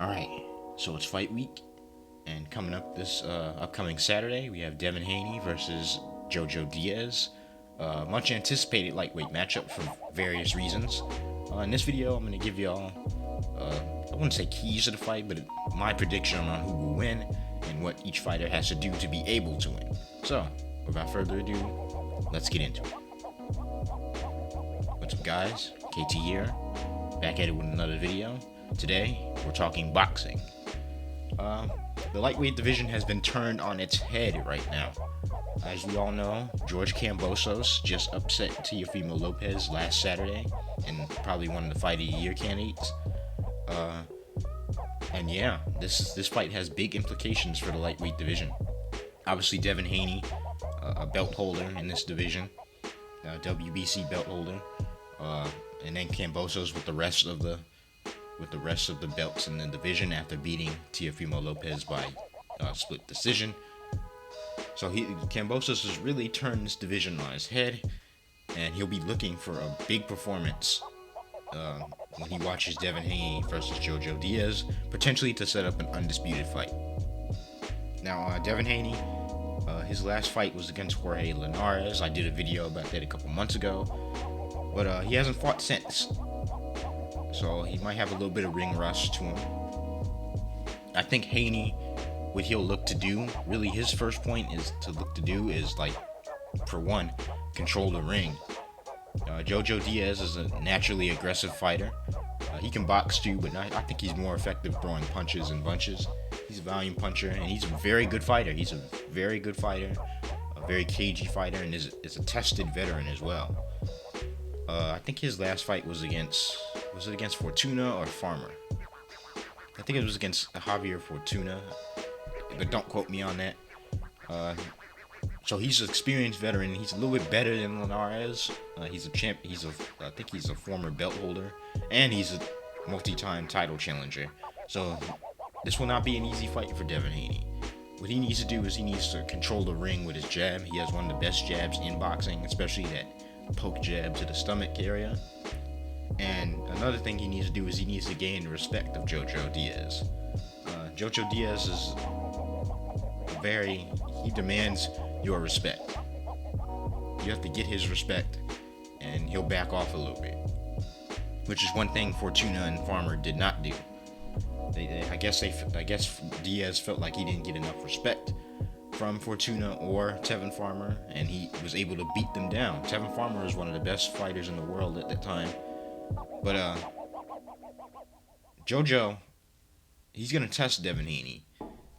Alright, so it's fight week, and coming up this upcoming Saturday, we have Devin Haney versus JoJo Diaz. Much anticipated lightweight matchup for various reasons. In this video, I'm going to give y'all, I wouldn't say keys to the fight, but my prediction on who will win and what each fighter has to do to be able to win. So, without further ado, let's get into it. What's up, guys? KT here, back at it with another video. Today, we're talking boxing. The lightweight division has been turned on its head right now. As we all know, George Kambosos just upset Teofimo Lopez last Saturday, and probably one of the Fight of the Year candidates. And yeah, this fight has big implications for the lightweight division. Obviously, Devin Haney, a belt holder in this division, WBC belt holder, and then Kambosos with the rest of the belts in the division after beating Teofimo Lopez by split decision. So Kambosos has really turned this division on its head, and he'll be looking for a big performance when he watches Devin Haney versus JoJo Diaz, potentially to set up an undisputed fight. Now, Devin Haney, his last fight was against Jorge Linares. I did a video about that a couple months ago, but he hasn't fought since. So he might have a little bit of ring rust to him. I think Haney, what he'll look to do, really his first point is like, for one, control the ring. JoJo Diaz is a naturally aggressive fighter. He can box too, but I think he's more effective throwing punches and bunches. He's a volume puncher, and he's a very good fighter. He's a very good fighter, a very cagey fighter, and is a tested veteran as well. I think his last fight was it against Fortuna or Farmer? I think it was against Javier Fortuna, but don't quote me on that. So he's an experienced veteran. He's a little bit better than Linares. He's a champ. I think he's a former belt holder, and he's a multi-time title challenger. So this will not be an easy fight for Devin Haney. What he needs to do is he needs to control the ring with his jab. He has one of the best jabs in boxing, especially that poke jab to the stomach area. And another thing he needs to do is he needs to gain the respect of JoJo Diaz. JoJo Diaz is he demands your respect. You have to get his respect, and he'll back off a little bit, which is one thing Fortuna and Farmer did not do. I guess Diaz felt like he didn't get enough respect from Fortuna or Tevin Farmer, and he was able to beat them down. Tevin Farmer is one of the best fighters in the world at that time. But JoJo, he's gonna test Devin Haney.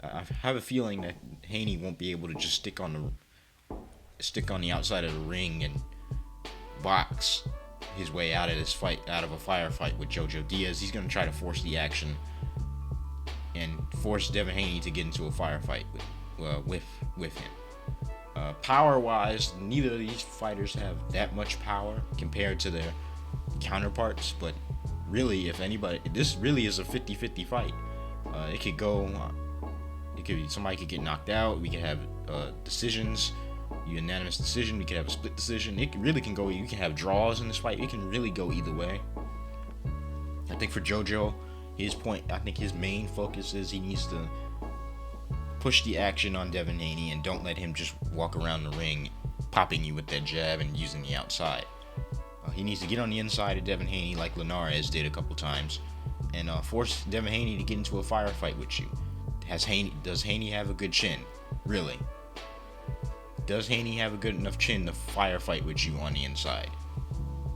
I have a feeling that Haney won't be able to just stick on the outside of the ring and box his way out of a firefight with JoJo Diaz. He's gonna try to force the action and force Devin Haney to get into a firefight with him. Power-wise, neither of these fighters have that much power compared to their counterparts, but really, if anybody, this really is a 50-50 fight. It could go, somebody could get knocked out. We could have decisions, unanimous decision. We could have a split decision. It really can go. You can have draws in this fight. It can really go either way. I think for JoJo, I think his main focus is he needs to push the action on Devin Haney and don't let him just walk around the ring popping you with that jab and using the outside. He needs to get on the inside of Devin Haney like Linares did a couple times, and force Devin Haney to get into a firefight with you. Does Haney have a good chin? Really? Does Haney have a good enough chin to firefight with you on the inside?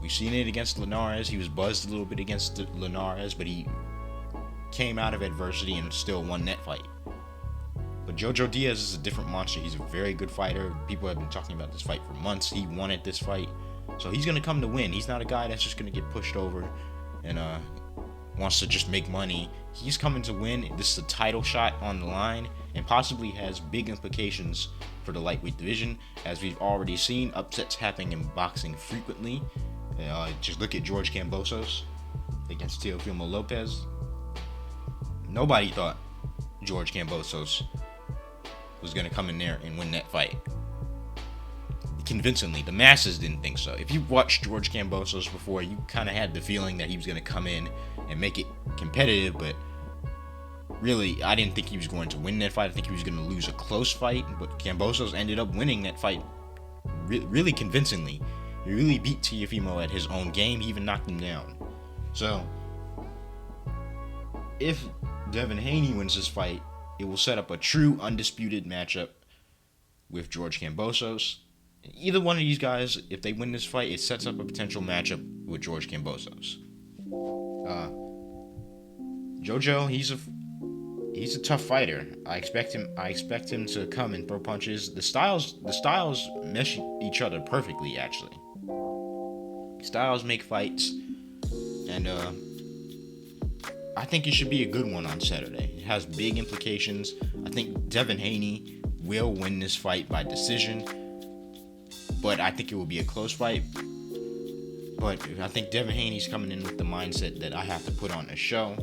We've seen it against Linares. He was buzzed a little bit against Linares, but he came out of adversity and still won that fight. But JoJo Diaz is a different monster. He's a very good fighter. People have been talking about this fight for months. He wanted this fight. So he's going to come to win. He's not a guy that's just going to get pushed over and wants to just make money. He's coming to win. This is a title shot on the line and possibly has big implications for the lightweight division. As we've already seen, upsets happening in boxing frequently. Just look at George Kambosos against Teofimo Lopez. Nobody thought George Kambosos was going to come in there and win that fight convincingly. The masses didn't think so. If you watched George Kambosos before, you kind of had the feeling that he was going to come in and make it competitive, but Really, I didn't think he was going to win that fight. I think he was going to lose a close fight, but Kambosos ended up winning that fight really convincingly. He really beat Teofimo at his own game. He even knocked him down. So, if Devin Haney wins this fight, it will set up a true undisputed matchup with George Kambosos. Either one of these guys, if they win this fight, it sets up a potential matchup with George Kambosos. JoJo, he's a tough fighter. I expect him to come and throw punches. The styles mesh each other perfectly, actually. Styles make fights, and I think it should be a good one on Saturday. It has big implications. I think Devin Haney will win this fight by decision, but I think it will be a close fight. But I think Devin Haney's coming in with the mindset that I have to put on a show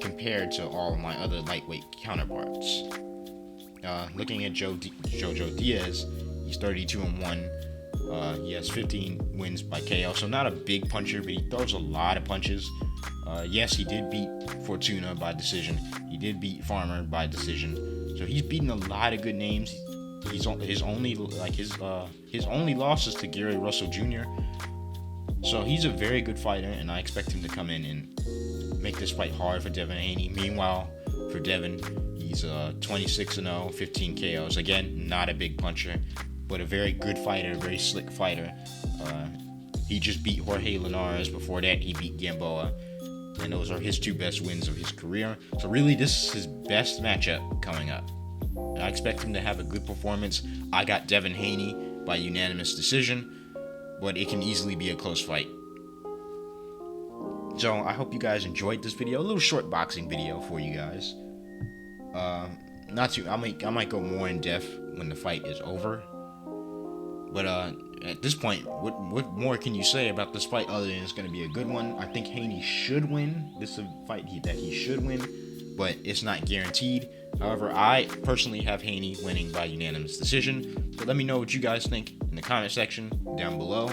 compared to all of my other lightweight counterparts. Looking at JoJo Diaz, he's 32-1. He has 15 wins by KO, so not a big puncher, but he throws a lot of punches. Yes, he did beat Fortuna by decision. He did beat Farmer by decision. So he's beaten a lot of good names. His only loss is to Gary Russell Jr. So he's a very good fighter, and I expect him to come in and make this fight hard for Devin Haney. Meanwhile, for Devin, he's 26-0, 15 KOs. Again, not a big puncher, but a very good fighter, a very slick fighter. He just beat Jorge Linares. Before that, he beat Gamboa. And those are his two best wins of his career. So really, this is his best matchup coming up. And I expect him to have a good performance. I got Devin Haney by unanimous decision, but it can easily be a close fight. So I hope you guys enjoyed this video. A little short boxing video for you guys. I might go more in depth when the fight is over. But at this point, what more can you say about this fight other than it's going to be a good one? I think Haney should win. This is a fight that he should win, but it's not guaranteed. However, I personally have Haney winning by unanimous decision. But let me know what you guys think in the comment section down below.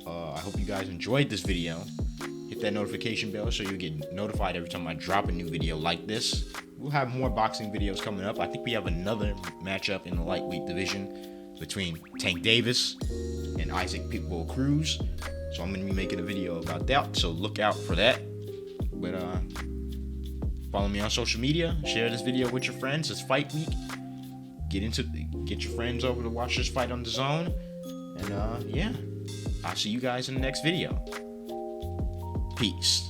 I hope you guys enjoyed this video. Hit that notification bell so you get notified every time I drop a new video like this. We'll have more boxing videos coming up. I think we have another matchup in the lightweight division between Tank Davis and Isaac Pitbull Cruz. So I'm going to be making a video about that, so look out for that. But follow me on social media, share this video with your friends. It's fight week. Get your friends over to watch this fight on DAZN. And yeah, I'll see you guys in the next video. Peace.